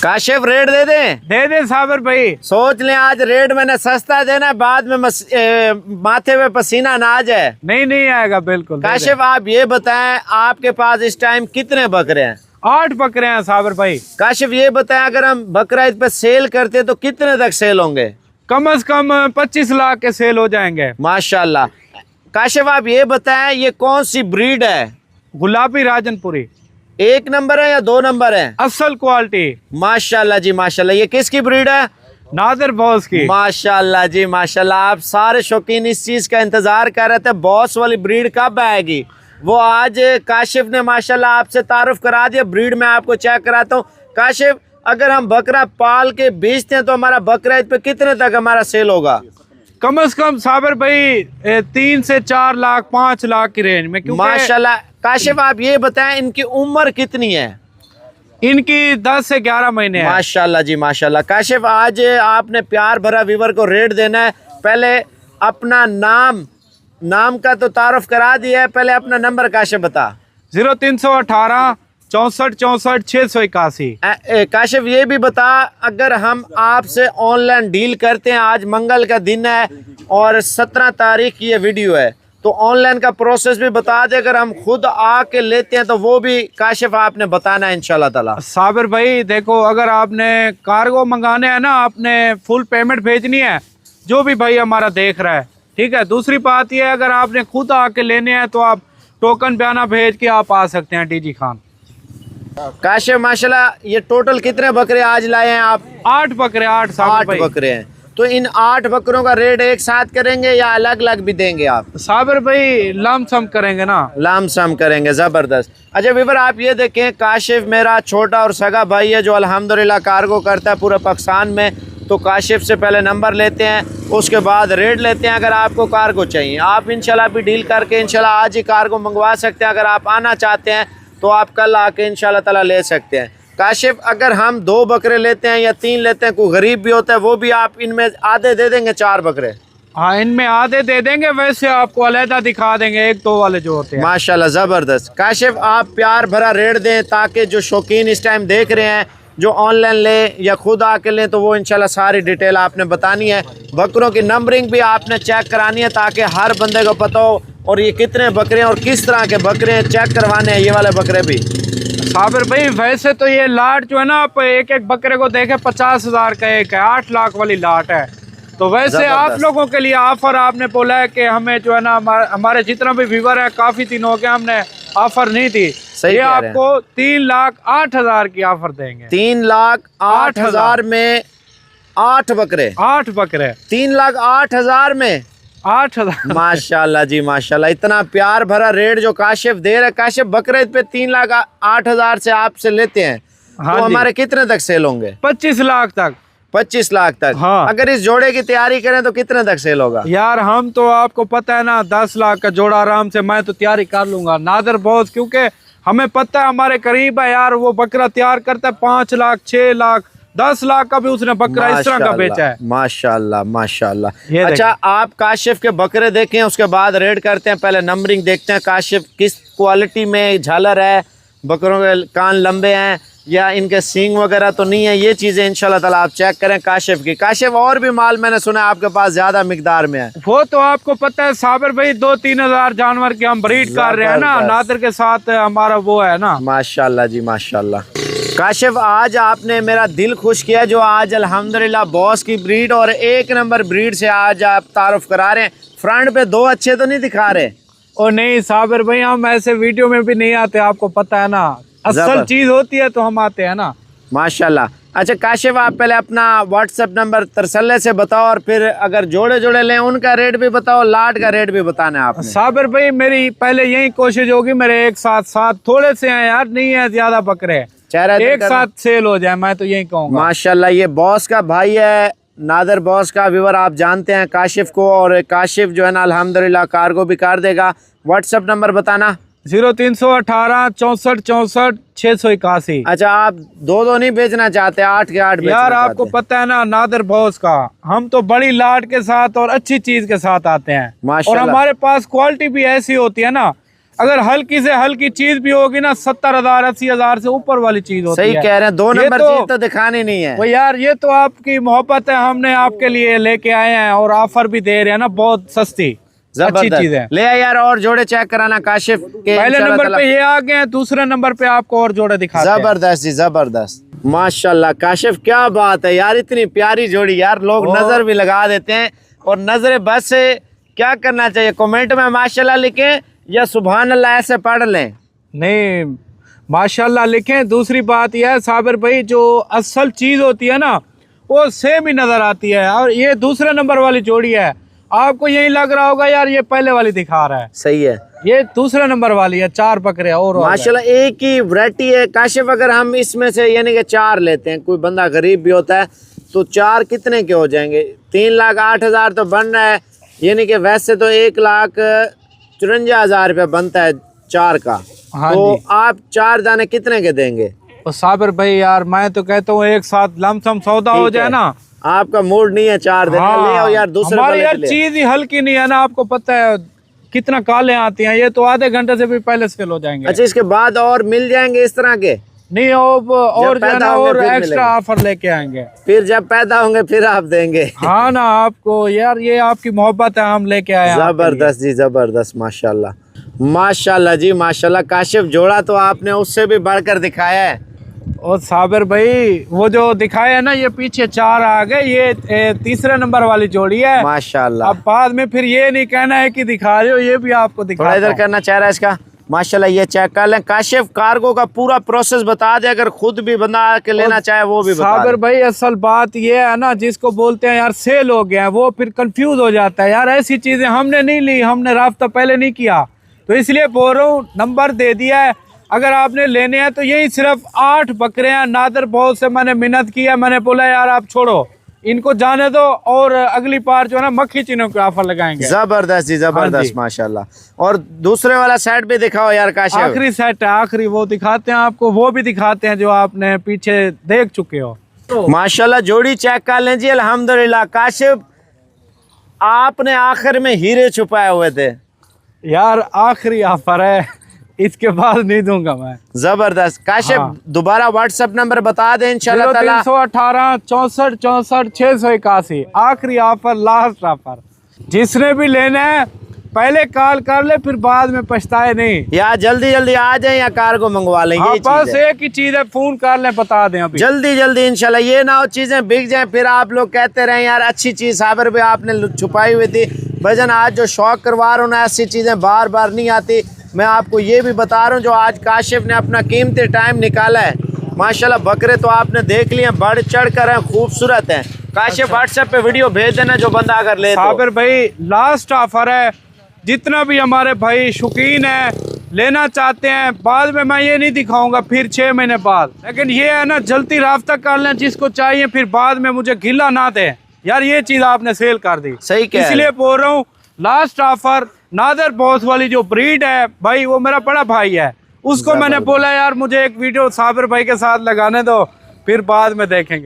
Kashif rate दे दे साबिर भाई। सोच लें आज रेट मैंने सस्ता देना, बाद में माथे पे पसीना ना आ जाए। नहीं आएगा बिल्कुल। काशिफ आप ये बताएं, आपके पास इस टाइम कितने बकरे हैं? 8 बकरे हैं साबिर भाई। काशिफ ये बताएं, अगर हम बकरा ईद पे सेल करते तो कितने तक सेल होंगे? कम से कम 25 लाख के सेल हो जाएंगे माशाल्लाह। काशिफ आप ये बताएं, ये कौन सी ब्रीड है? गुलाबी राजनपुरी। 1 नंबर है या 2 नंबर है? असल क्वालिटी। माशाल्लाह जी माशाल्लाह। ये किसकी ब्रीड है? नादिर बॉस की। माशाल्लाह जी माशाल्लाह। आप सारे शौकीन इस चीज का इंतजार कर रहे थे, बॉस वाली ब्रीड कब आएगी। वो आज काशिफ ने माशाल्लाह आपसे तारुफ करा दिया। ब्रीड में आपको चेक कराता हूँ। काशिफ, अगर हम बकरा पाल के बेचते हैं तो हमारा बकरा ईद पे कितने तक हमारा सेल होगा? कम से कम साबिर भाई 3 से 4 लाख 5 लाख की रेंज में। माशाल्लाह। काशिफ आप ये बताएं, इनकी उम्र कितनी है? इनकी 10 से 11 महीने है। माशाल्लाह जी माशाल्लाह। काशिफ आज आपने प्यार भरा व्यूवर को रेट देना है। पहले अपना नाम का तो तारुफ करा दिया है, पहले अपना नंबर काशिफ बता। 0318 64 64 681। काशिफ ये भी बता, अगर हम आपसे ऑनलाइन डील करते हैं, आज मंगल का दिन है और 17 तारीख की ये वीडियो है, तो ऑनलाइन का प्रोसेस भी बता दे। अगर हम खुद आके लेते हैं तो वो भी काशिफ आपने बताना है इंशाल्लाह ताला। साबिर भाई देखो, अगर आपने कार्गो मंगाने हैं ना, आपने फुल पेमेंट भेजनी है, जो भी भाई हमारा देख रहा है, ठीक है। दूसरी बात यह है, अगर आपने खुद आके लेने हैं तो आप टोकन बयाना भेज के आप आ सकते हैं डीजी खान। काशिफ माशाल्लाह, ये टोटल कितने बकरे आज लाए हैं आप? 8 बकरे। 8 बकरे हैं। तो इन 8 बकरों का रेट एक साथ करेंगे या अलग अलग भी देंगे आप? साबिर भाई लमसम करेंगे ना। लमसम करेंगे, जबरदस्त। अच्छा व्यूअर आप ये देखें, काशिफ मेरा छोटा और सगा भाई है जो अल्हम्दुलिल्लाह कार्गो करता है पूरे पाकिस्तान में। तो काशिफ से पहले नंबर लेते हैं, उसके बाद रेट लेते हैं। अगर आपको कार्गो चाहिए, आप इंशाल्लाह भी डील करके इंशाल्लाह आज ही कार्गो मंगवा सकते हैं। अगर आप आना चाहते हैं तो आप कल आके इंशाल्लाह ताला ले सकते हैं। काशिफ, अगर हम 2 बकरे लेते हैं या 3 लेते हैं, कोई गरीब भी होता है, वो भी आप इनमें आधे दे देंगे? 4 बकरे? हाँ, इनमें आधे दे देंगे, वैसे आपको अलहदा दिखा देंगे 1-2 वाले जो होते हैं। माशाल्लाह जबरदस्त। काशिफ आप प्यार भरा रेट दें ताकि जो शौकीन इस टाइम देख रहे हैं, जो ऑनलाइन लें या खुद आके लें, तो वो इंशाल्लाह सारी डिटेल आपने बतानी है। बकरों की नंबरिंग भी आपने चेक करानी है ताकि हर बंदे को पता हो और ये कितने बकरे हैं और किस तरह के बकरे हैं, चेक करवाने हैं ये वाले बकरे भी। साबिर भाई वैसे तो ये लाट जो है ना, आप एक बकरे को देखे 50,000 का एक है, 8 लाख वाली लाट है। तो वैसे आप लोगों के लिए ऑफर आपने बोला है कि हमें जो है ना, हमारे जितना भी व्यूवर है, काफी दिन हो गए हमने ऑफर नहीं थी, ये आपको 3,08,000 की ऑफर देंगे। 3,08,000 में 8 बकरे? 8 बकरे 3,08,000 में 8,000। माशाल्लाह जी माशाल्लाह। इतना प्यार भरा रेट जो काशिफ दे रहा है। काशिफ बकरे पे 3,08,000 से आपसे लेते हैं, हाँ तो हमारे कितने तक सेल होंगे? 25 लाख तक। 25 लाख तक? हाँ। अगर इस जोड़े की तैयारी करें तो कितने तक सेल होगा? यार हम तो आपको पता है ना, 10 लाख का जोड़ा आराम से मैं तो तैयारी कर लूंगा। नादिर बॉस, क्योंकि हमें पता है हमारे करीब है यार, वो बकरा तैयार करता है 5 लाख 6 लाख 10 लाख का भी उसने बकरा इस तरह का बेचा है। माशाल्लाह माशाल्लाह। अच्छा आप काशिफ के बकरे देखें, उसके बाद रेड करते हैं। पहले नंबरिंग देखते हैं, काशिफ किस क्वालिटी में झालर है, बकरों के कान लंबे हैं या इनके सींग वगैरह तो नहीं है, ये चीजें इंशाल्लाह ताला आप चेक करें काशिफ की। काशिफ और भी माल मैंने सुना आपके पास ज्यादा मिकदार में है? वो तो आपको पता है साबिर भाई, 2-3 हजार जानवर की हम ब्रीड कर रहे हैं ना, नादिर के साथ हमारा वो है ना। माशाल्लाह जी माशाल्लाह। काशिफ आज आपने मेरा दिल खुश किया, जो आज अल्हम्दुलिल्लाह बॉस की ब्रीड और 1 नंबर ब्रीड से आज आप तारुफ करा रहे हैं। फ्रंट पे 2 अच्छे तो नहीं दिखा रहे? और नहीं साबिर भाई, हम ऐसे वीडियो में भी नहीं आते, आपको पता है ना, असल चीज होती है तो हम आते हैं ना। माशाल्लाह। अच्छा काशिफ, आप पहले अपना व्हाट्सएप नंबर तरसले से बताओ और फिर अगर जोड़े जोड़े लें उनका रेट भी बताओ, लाट का रेट भी बताना है आपने। साबिर भाई मेरी पहले यही कोशिश होगी, मेरे एक साथ थोड़े से हैं यार, नहीं है ज्यादा बकरे, एक साथ सेल हो जाए, मैं तो यही कहूँगा। माशाल्लाह। ये बॉस का भाई है, नादिर बॉस का व्यूअर, आप जानते हैं काशिफ को, और काशिफ जो है ना अल्हम्दुलिल्लाह कार्गो भी कर देगा। व्हाट्सएप नंबर बताना। 0318 64 64 681। अच्छा आप 2 नहीं बेचना चाहते, 8 के 8 यार आपको पता है ना नादिर बॉस का, हम तो बड़ी लाट के साथ और अच्छी चीज के साथ आते हैं, और हमारे पास क्वालिटी भी ऐसी होती है ना, अगर हल्की से हल्की चीज भी होगी ना 70,000 80,000 से ऊपर वाली चीज होती सही है। कह रहे हैं, 2 ये नंबर चीज तो दिखानी नहीं है। वो यार ये तो आपकी मोहब्बत है, हमने आपके लिए लेके आए हैं और ऑफर भी दे रहे हैं ना, बहुत सस्ती अच्छी चीज है। ले यार और जोड़े चेक कराना काशिफ के। पहले नंबर पे ये आ गए हैं, दूसरे नंबर पे आपको और जोड़े दिखाते हैं। जबरदस्त जी जबरदस्त, माशाल्लाह काशिफ क्या बात है यार, इतनी प्यारी जोड़ी यार, लोग नजर भी लगा देते हैं। और नजर बस से क्या करना चाहिए, कमेंट में माशाल्लाह लिखें या सुभान अल्लाह ऐसे पढ़ लें। नहीं माशाल्लाह लिखें। दूसरी बात यह है साबिर भाई, जो असल चीज होती है ना वो सेम ही नजर आती है। और ये दूसरे नंबर वाली जोड़ी है, आपको यही लग रहा होगा यार ये पहले वाली दिखा रहा है, सही है, ये दूसरे नंबर वाली है। 4 बकरे और माशाल्लाह एक ही वैरायटी है काशिफ। अगर हम इसमें से यानी कि 4 लेते हैं, कोई बंदा गरीब भी होता है तो 4 कितने के हो जाएंगे? 3,08,000 तो बन रहा है, यानी कि वैसे तो 1,54,000 रुपया बनता है 4 का। हाँ तो जी। आप 4 दाने कितने के देंगे? और साबिर भाई यार मैं तो कहता हूँ एक साथ लमसम सौदा हो जाए ना। आपका मूड नहीं है 4 देने का, ले आओ यार दूसरे हमारी वाले यार के लिए। चीज ही हल्की नहीं है ना, आपको पता है कितना काले आती हैं, ये तो आधे घंटे से भी पहले सेल हो जाएंगे। अच्छा इसके बाद और मिल जाएंगे इस तरह के? नहीं और जो है पैदा ना होंगे और फिर एक्स्ट्रा ऑफर लेके आएंगे। फिर जब पैदा होंगे फिर आप देंगे। हाँ ना, आपको यार ये आपकी मोहब्बत है, हम लेके आए हैं आपके लिए। जबरदस्त जी जबरदस्त, माशाल्लाह माशाल्लाह जी माशाल्लाह। काशिफ जोड़ा तो आपने उससे भी बढ़कर दिखाया है। और साबिर भाई वो जो दिखाया है ना, ये पीछे 4 आ गए, ये तीसरे नंबर वाली जोड़ी है माशाल्लाह। अब बाद में फिर ये नहीं कहना है कि दिखा रहे हो, ये भी आपको थोड़ा दिखा इधर करना चाह रहा है इसका, माशाल्लाह ये चेक कर लें। काशिफ कार्गो का पूरा प्रोसेस बता दे, अगर खुद भी बंदा के लेना चाहे वो भी बता साबिर दे। भाई असल बात ये है ना, जिसको बोलते हैं यार सेल हो गया है, वो फिर कंफ्यूज हो जाता है यार। ऐसी चीजें हमने नहीं ली, हमने राब्ता पहले नहीं किया, तो इसलिए बोल रहा हूँ नंबर दे दिया है। अगर आपने लेने हैं तो यही सिर्फ 8 बकरे हैं। नादर बहुत से मैंने मिन्नत किया, मैंने बोला यार आप छोड़ो इनको जाने दो, और अगली बार जो है ना मक्खी चीनों के ऑफर लगाएंगे। जबरदस्त जी जबरदस्त माशाल्लाह। और दूसरे वाला सेट भी दिखाओ यार काशिफ। आखिरी सेट है, आखिरी वो दिखाते हैं आपको, वो भी दिखाते हैं जो आपने पीछे देख चुके हो। माशाल्लाह जोड़ी चेक कर लें जी अल्हम्दुलिल्लाह। काशिफ आपने आखिर में हीरे छुपाए हुए थे यार, आखिरी ऑफर है, इसके बाद नहीं दूंगा मैं। जबरदस्त। काशिफ हाँ। दोबारा व्हाट्सएप नंबर बता दें इंशाल्लाह ताला। 318 64 64 681 आखिरी ऑफर, लास्ट ऑफर। जिसने भी लेना है पहले कॉल कर ले, फिर बाद में पछताए नहीं। या जल्दी जल्दी आ जाए या कार्गो मंगवा लें। हाँ, ये बस चीज़ है। एक ही चीज है, फोन कर ले बता दें अभी। जल्दी जल्दी इंशाल्लाह, ये ना हो चीजें बिक जाएं फिर आप लोग कहते रहे यार अच्छी चीज साबर पे आपने छुपाई हुई थी। भजन आज जो शौक करवा रहा हूँ ना, ऐसी चीजें बार बार नहीं आती। मैं आपको ये भी बता रहा हूँ जो आज काशिफ ने अपना कीमती टाइम निकाला है। माशाल्लाह बकरे तो आपने देख लिए, बढ़ चढ़ कर हैं, खूबसूरत हैं। काशिफ व्हाट्सएप पे वीडियो भेज देना जो बंदा अगर ले तो। साबिर भाई लास्ट ऑफर है, जितना भी हमारे भाई शौकीन है लेना चाहते हैं, बाद में मैं ये नहीं दिखाऊंगा फिर 6 महीने बाद, लेकिन ये है ना जल्दी राब्ता कर लें जिसको चाहिए, फिर बाद में मुझे गिला ना दे यार, ये चीज आपने सेल कर दी। सही कह रहे हैं। इसलिए बोल रहा हूँ लास्ट ऑफर। नादर बॉस वाली जो ब्रीड है भाई, वो मेरा बड़ा भाई है, उसको मैंने बोला यार मुझे एक वीडियो साबिर भाई के साथ लगाने दो, फिर बाद में देखेंगे।